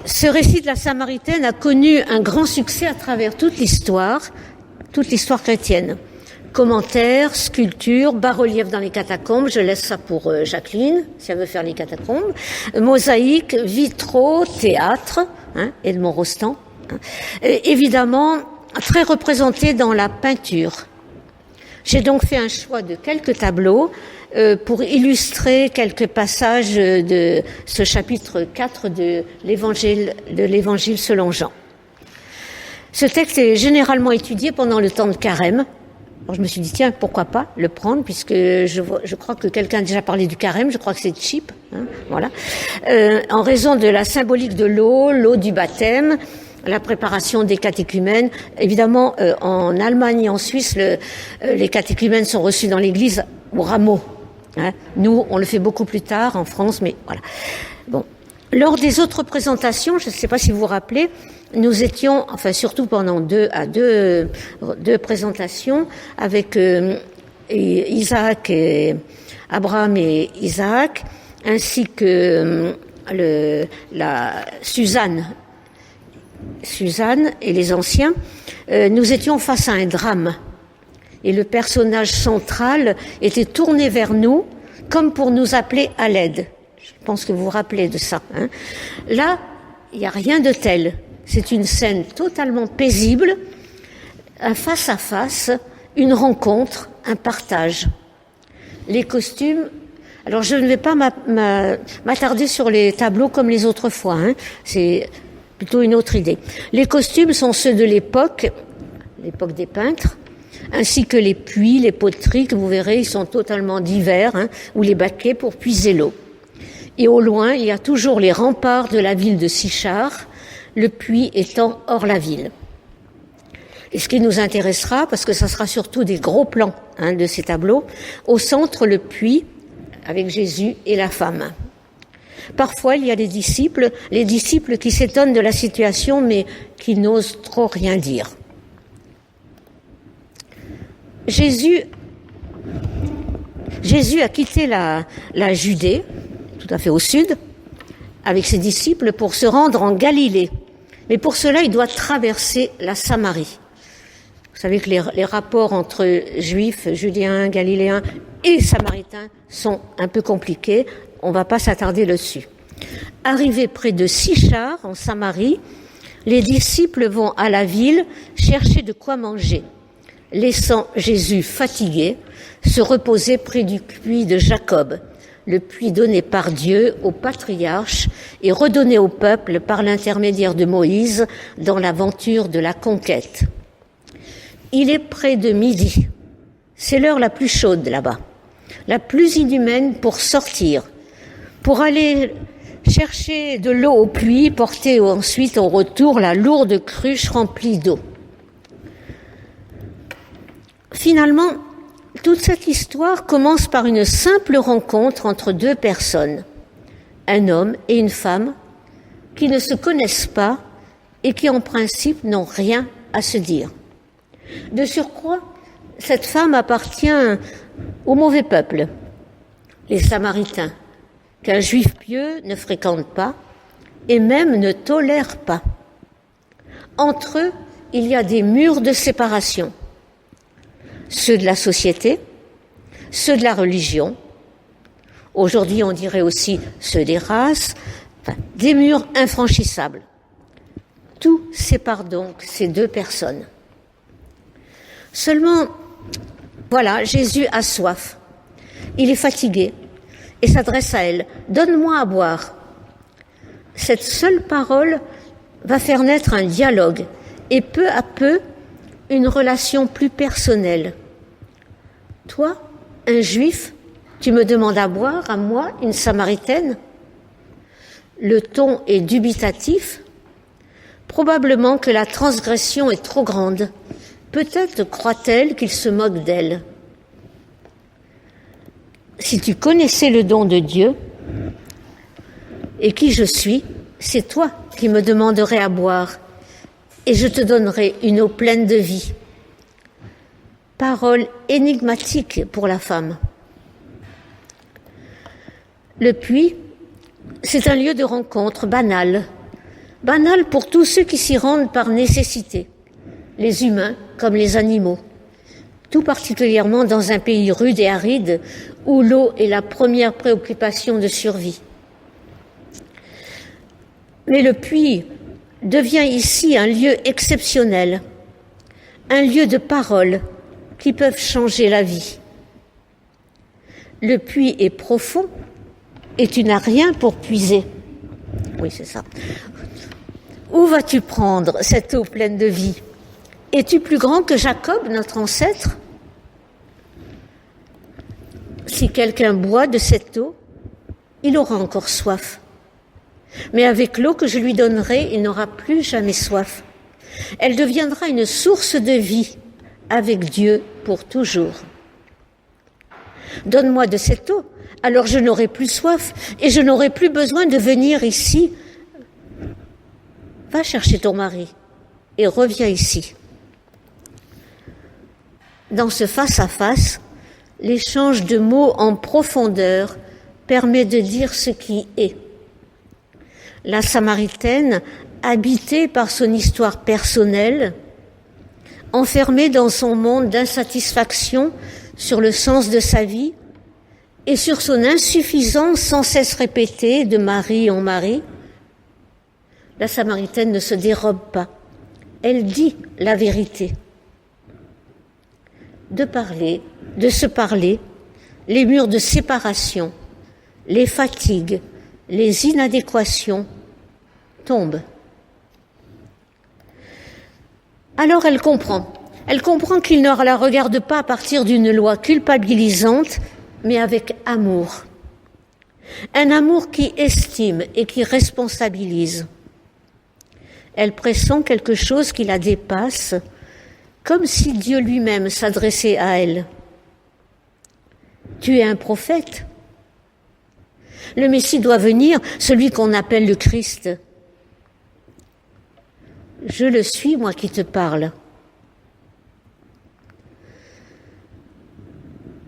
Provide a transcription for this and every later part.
ce récit de la Samaritaine a connu un grand succès à travers toute l'histoire chrétienne. Commentaires, sculptures, bas-reliefs dans les catacombes, je laisse ça pour Jacqueline, si elle veut faire les catacombes, mosaïques, vitraux, théâtre, Edmond Rostand, évidemment très représenté dans la peinture. J'ai donc fait un choix de quelques tableaux pour illustrer quelques passages de ce chapitre 4 de l'Évangile selon Jean. Ce texte est généralement étudié pendant le temps de carême. Alors je me suis dit, tiens, pourquoi pas le prendre, puisque je crois que quelqu'un a déjà parlé du carême, je crois que c'est cheap, voilà. En raison de la symbolique de l'eau du baptême, la préparation des catéchumènes. Évidemment, en Allemagne et en Suisse, les catéchumènes sont reçus dans l'église au rameau. Nous, on le fait beaucoup plus tard en France, mais voilà. Bon. Lors des autres présentations, je ne sais pas si vous vous rappelez, nous étions, enfin surtout pendant deux présentations, avec Isaac et Abraham et Isaac, ainsi que Suzanne et les anciens, nous étions face à un drame. Et le personnage central était tourné vers nous, comme pour nous appeler à l'aide. Je pense que vous vous rappelez de ça. Là, il n'y a rien de tel. C'est une scène totalement paisible, un face-à-face, une rencontre, un partage. Les costumes... Alors, je ne vais pas m'attarder sur les tableaux comme les autres fois. C'est plutôt une autre idée. Les costumes sont ceux de l'époque des peintres, ainsi que les puits, les poteries, que vous verrez, ils sont totalement divers, ou les baquets pour puiser l'eau. Et au loin, il y a toujours les remparts de la ville de Sichar, le puits étant hors la ville. Et ce qui nous intéressera, parce que ça sera surtout des gros plans de ces tableaux, au centre, le puits, avec Jésus et la femme. Parfois, il y a les disciples qui s'étonnent de la situation, mais qui n'osent trop rien dire. Jésus a quitté la Judée, tout à fait au sud, avec ses disciples pour se rendre en Galilée. Mais pour cela, il doit traverser la Samarie. Vous savez que les rapports entre Juifs, Judéens, Galiléens et Samaritains sont un peu compliqués. On ne va pas s'attarder dessus. Arrivés près de Sichar, en Samarie, les disciples vont à la ville chercher de quoi manger, laissant Jésus fatigué se reposer près du puits de Jacob, le puits donné par Dieu aux patriarches et redonné au peuple par l'intermédiaire de Moïse dans l'aventure de la conquête. Il est près de midi. C'est l'heure la plus chaude là-bas, la plus inhumaine pour sortir, pour aller chercher de l'eau au puits, porter ensuite au retour la lourde cruche remplie d'eau. Finalement, toute cette histoire commence par une simple rencontre entre deux personnes, un homme et une femme, qui ne se connaissent pas et qui en principe n'ont rien à se dire. De surcroît, cette femme appartient au mauvais peuple, les Samaritains, qu'un juif pieux ne fréquente pas et même ne tolère pas. Entre eux, il y a des murs de séparation, ceux de la société, ceux de la religion, aujourd'hui on dirait aussi ceux des races, des murs infranchissables. Tout sépare donc ces deux personnes. Seulement, voilà, Jésus a soif. Il est fatigué et s'adresse à elle. « Donne-moi à boire ». Cette seule parole va faire naître un dialogue et peu à peu une relation plus personnelle. Toi, un juif, tu me demandes à boire, à moi, une samaritaine ? Le ton est dubitatif. Probablement que la transgression est trop grande. Peut-être croit-elle qu'il se moque d'elle. Si tu connaissais le don de Dieu et qui je suis, c'est toi qui me demanderais à boire et je te donnerai une eau pleine de vie. Parole énigmatique pour la femme. Le puits, c'est un lieu de rencontre banal, banal pour tous ceux qui s'y rendent par nécessité, les humains comme les animaux, tout particulièrement dans un pays rude et aride où l'eau est la première préoccupation de survie. Mais le puits devient ici un lieu exceptionnel, un lieu de paroles qui peuvent changer la vie. Le puits est profond et tu n'as rien pour puiser. Oui, c'est ça. Où vas-tu prendre cette eau pleine de vie? Es-tu plus grand que Jacob, notre ancêtre? Si quelqu'un boit de cette eau, il aura encore soif. Mais avec l'eau que je lui donnerai, il n'aura plus jamais soif. Elle deviendra une source de vie avec Dieu pour toujours. Donne-moi de cette eau, alors je n'aurai plus soif et je n'aurai plus besoin de venir ici. Va chercher ton mari et reviens ici. Dans ce face-à-face, l'échange de mots en profondeur permet de dire ce qui est. La Samaritaine, habitée par son histoire personnelle, enfermée dans son monde d'insatisfaction sur le sens de sa vie et sur son insuffisance sans cesse répétée de mari en mari, la Samaritaine ne se dérobe pas. Elle dit la vérité. De se parler, les murs de séparation, les fatigues, les inadéquations tombent. Alors elle comprend. Elle comprend qu'il ne la regarde pas à partir d'une loi culpabilisante, mais avec amour. Un amour qui estime et qui responsabilise. Elle pressent quelque chose qui la dépasse, comme si Dieu lui-même s'adressait à elle. Tu es un prophète. Le Messie doit venir, celui qu'on appelle le Christ. Je le suis, moi qui te parle.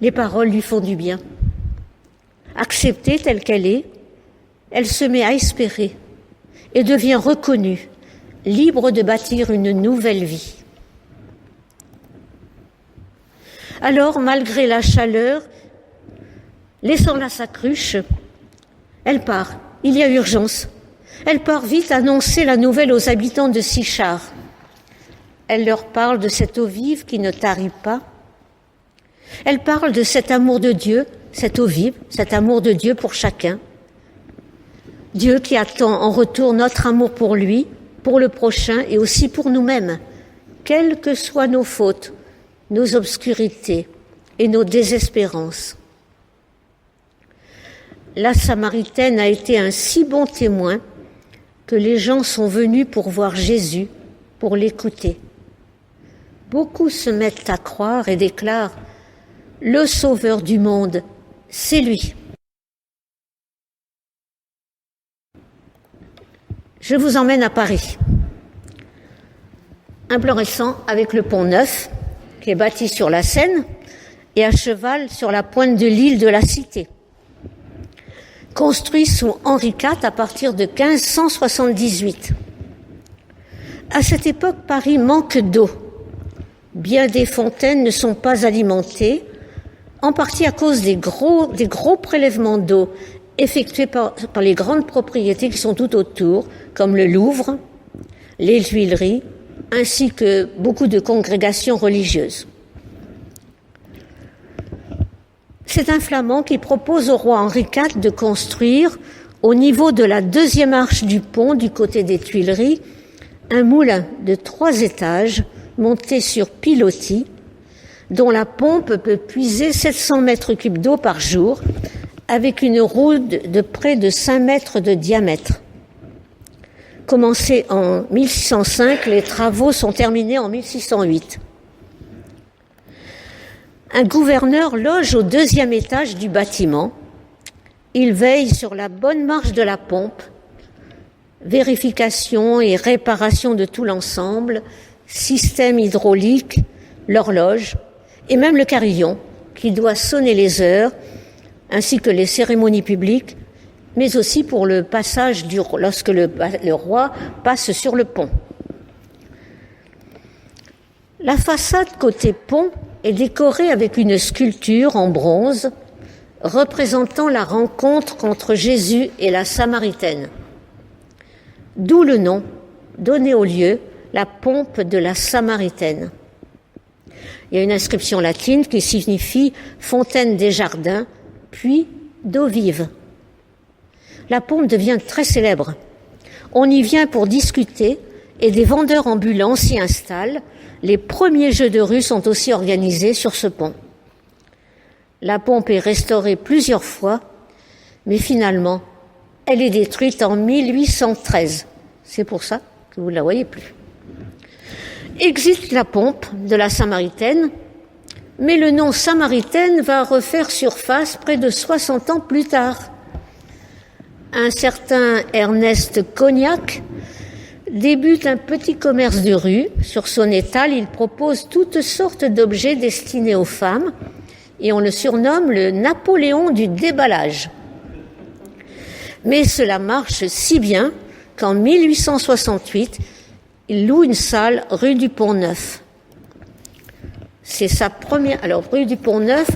Les paroles lui font du bien. Acceptée telle qu'elle est, elle se met à espérer et devient reconnue, libre de bâtir une nouvelle vie. Alors, malgré la chaleur, laissant là sa cruche, elle part. Il y a urgence. Elle part vite annoncer la nouvelle aux habitants de Sichar. Elle leur parle de cette eau vive qui ne tarit pas. Elle parle de cet amour de Dieu, cette eau vive, cet amour de Dieu pour chacun. Dieu qui attend en retour notre amour pour lui, pour le prochain et aussi pour nous-mêmes, quelles que soient nos fautes, nos obscurités et nos désespérances. La Samaritaine a été un si bon témoin que les gens sont venus pour voir Jésus, pour l'écouter. Beaucoup se mettent à croire et déclarent « Le Sauveur du monde, c'est lui ». Je vous emmène à Paris. Un plan récent avec le pont Neuf, qui est bâti sur la Seine et à cheval sur la pointe de l'île de la Cité. Construit sous Henri IV à partir de 1578. À cette époque, Paris manque d'eau. Bien des fontaines ne sont pas alimentées, en partie à cause des gros prélèvements d'eau effectués par les grandes propriétés qui sont tout autour, comme le Louvre, les Tuileries, ainsi que beaucoup de congrégations religieuses. C'est un Flamand qui propose au roi Henri IV de construire, au niveau de la deuxième arche du pont, du côté des Tuileries, un moulin de 3 étages monté sur pilotis, dont la pompe peut puiser 700 mètres cubes d'eau par jour, avec une roue de près de 5 mètres de diamètre. Commencés en 1605, les travaux sont terminés en 1608. Un gouverneur loge au 2e étage du bâtiment. Il veille sur la bonne marche de la pompe, vérification et réparation de tout l'ensemble, système hydraulique, l'horloge et même le carillon qui doit sonner les heures, ainsi que les cérémonies publiques mais aussi pour le passage lorsque le roi passe sur le pont. La façade côté pont est décorée avec une sculpture en bronze représentant la rencontre entre Jésus et la Samaritaine. D'où le nom donné au lieu, la pompe de la Samaritaine. Il y a une inscription latine qui signifie « fontaine des jardins », puis « d'eau vive ». La pompe devient très célèbre. On y vient pour discuter et des vendeurs ambulants s'y installent. Les premiers jeux de rue sont aussi organisés sur ce pont. La pompe est restaurée plusieurs fois, mais finalement, elle est détruite en 1813. C'est pour ça que vous ne la voyez plus. Existe la pompe de la Samaritaine, mais le nom Samaritaine va refaire surface près de 60 ans plus tard. Un certain Ernest Cognac débute un petit commerce de rue. Sur son étal, il propose toutes sortes d'objets destinés aux femmes et on le surnomme le Napoléon du déballage. Mais cela marche si bien qu'en 1868, il loue une salle rue du Pont-Neuf. C'est sa première... Alors, rue du Pont-Neuf,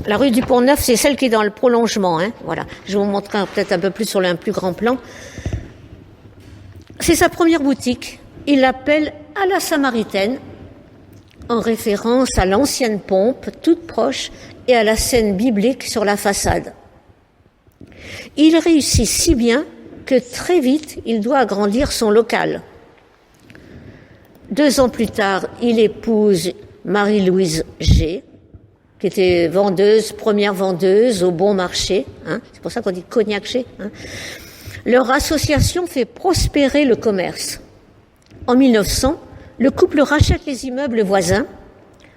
la rue du Pont-Neuf, c'est celle qui est dans le prolongement. Voilà. Je vais vous montrer peut-être un peu plus sur un plus grand plan. C'est sa première boutique. Il l'appelle à la Samaritaine, en référence à l'ancienne pompe, toute proche, et à la scène biblique sur la façade. Il réussit si bien que très vite, il doit agrandir son local. 2 ans plus tard, il épouse Marie-Louise G, qui était première vendeuse au bon marché. C'est pour ça qu'on dit Cognac G. Leur association fait prospérer le commerce. En 1900, le couple rachète les immeubles voisins,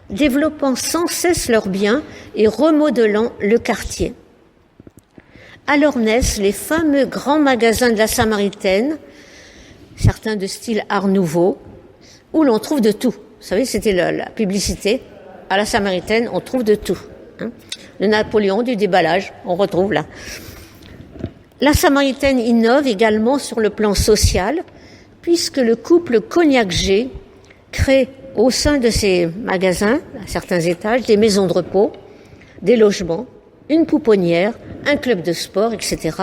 développant sans cesse leurs biens et remodelant le quartier. Alors naissent les fameux grands magasins de la Samaritaine, certains de style Art Nouveau, où l'on trouve de tout. Vous savez, c'était la publicité. À la Samaritaine, on trouve de tout. Le Napoléon du déballage, on retrouve là. La Samaritaine innove également sur le plan social, puisque le couple Cognac-G crée au sein de ses magasins, à certains étages, des maisons de repos, des logements, une pouponnière, un club de sport, etc.,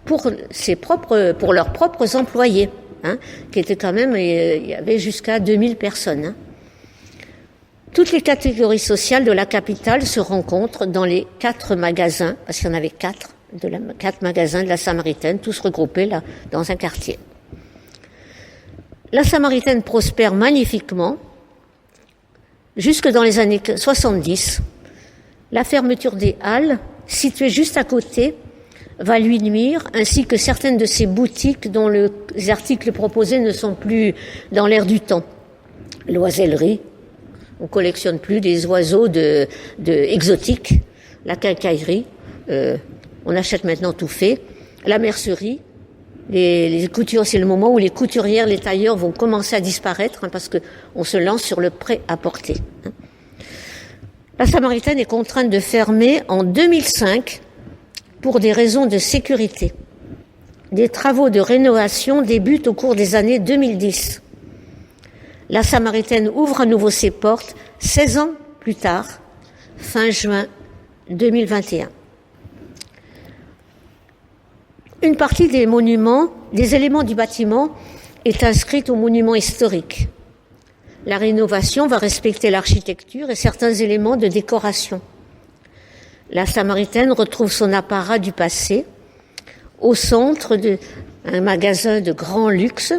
pour leurs propres employés, qui étaient quand même, il y avait jusqu'à 2000 personnes. Toutes les catégories sociales de la capitale se rencontrent dans les 4 magasins, parce qu'il y en avait 4 magasins de la Samaritaine, tous regroupés là, dans un quartier. La Samaritaine prospère magnifiquement jusque dans les années 70. La fermeture des halles, située juste à côté, va lui nuire, ainsi que certaines de ses boutiques dont les articles proposés ne sont plus dans l'air du temps. L'oisellerie, on collectionne plus des oiseaux exotiques, la quincaillerie, on achète maintenant tout fait, la mercerie, les coutures, c'est le moment où les couturières, les tailleurs vont commencer à disparaître, parce que on se lance sur le prêt-à-porter. La Samaritaine est contrainte de fermer en 2005 pour des raisons de sécurité. Des travaux de rénovation débutent au cours des années 2010. La Samaritaine ouvre à nouveau ses portes 16 ans plus tard, fin juin 2021. Une partie des monuments, des éléments du bâtiment est inscrite aux monuments historiques. La rénovation va respecter l'architecture et certains éléments de décoration. La Samaritaine retrouve son apparat du passé au centre d'un magasin de grand luxe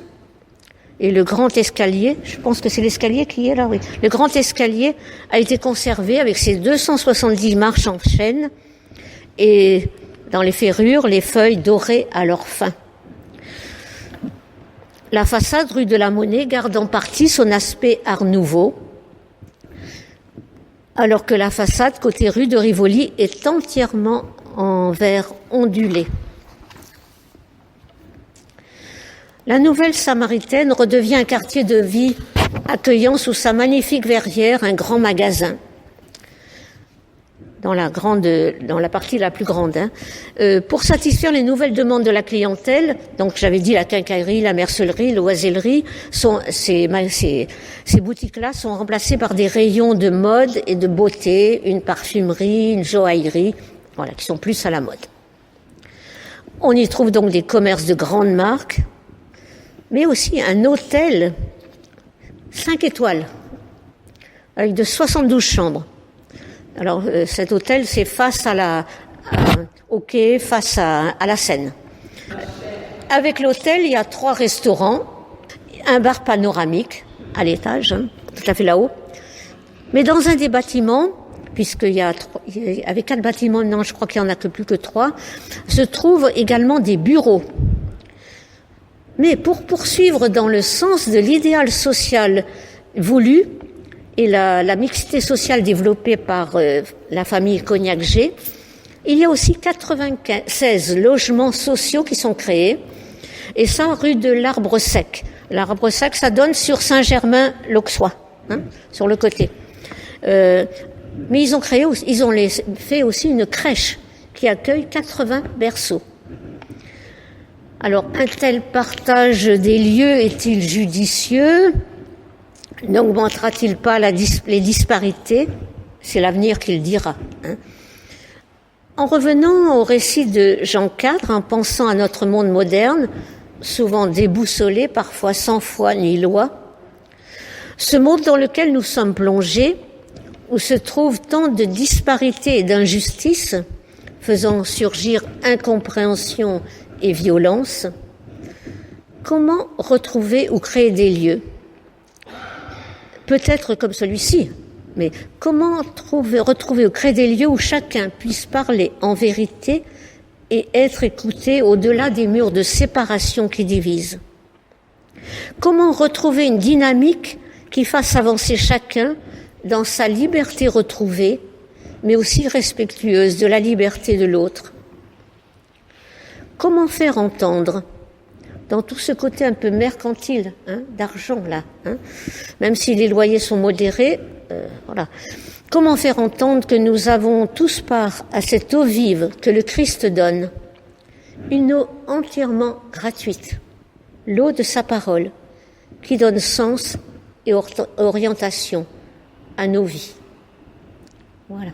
et le grand escalier, je pense que c'est l'escalier qui est là, oui. Le grand escalier a été conservé avec ses 270 marches en chêne et dans les ferrures, les feuilles dorées à leur fin. La façade rue de la Monnaie garde en partie son aspect Art Nouveau, alors que la façade côté rue de Rivoli est entièrement en verre ondulé. La nouvelle Samaritaine redevient un quartier de vie accueillant sous sa magnifique verrière un grand magasin. dans la partie la plus grande. Pour satisfaire les nouvelles demandes de la clientèle, donc j'avais dit la quincaillerie, la mercellerie, l'oisellerie, ces boutiques-là sont remplacées par des rayons de mode et de beauté, une parfumerie, une joaillerie, voilà, qui sont plus à la mode. On y trouve donc des commerces de grandes marques, mais aussi un hôtel 5 étoiles, avec de 72 chambres. Alors, cet hôtel, c'est face au quai, face à la Seine. Avec l'hôtel, il y a 3 restaurants, un bar panoramique à l'étage, tout à fait là-haut. Mais dans un des bâtiments, puisqu'il y avait 4 bâtiments, non, je crois qu'il n'y en a que plus que 3, se trouvent également des bureaux. Mais pour poursuivre dans le sens de l'idéal social voulu, et la mixité sociale développée par la famille Cognac-G, il y a aussi 96 logements sociaux qui sont créés, et ça rue de l'Arbre Sec. L'Arbre Sec, ça donne sur Saint-Germain-l'Auxois, sur le côté. Mais ils ont fait aussi une crèche qui accueille 80 berceaux. Alors, un tel partage des lieux est-il judicieux ? N'augmentera-t-il pas les disparités ? C'est l'avenir qui le dira. En revenant au récit de Jean IV, en pensant à notre monde moderne, souvent déboussolé, parfois sans foi ni loi, ce monde dans lequel nous sommes plongés, où se trouvent tant de disparités et d'injustices, faisant surgir incompréhension et violence, comment retrouver ou créer des lieux ? Peut-être comme celui-ci, mais comment retrouver ou créer des lieux où chacun puisse parler en vérité et être écouté au-delà des murs de séparation qui divisent ? Comment retrouver une dynamique qui fasse avancer chacun dans sa liberté retrouvée, mais aussi respectueuse de la liberté de l'autre ? Comment faire entendre dans tout ce côté un peu mercantile, d'argent là, même si les loyers sont modérés, voilà. Comment faire entendre que nous avons tous part à cette eau vive que le Christ donne, une eau entièrement gratuite, l'eau de sa parole, qui donne sens et orientation à nos vies. Voilà.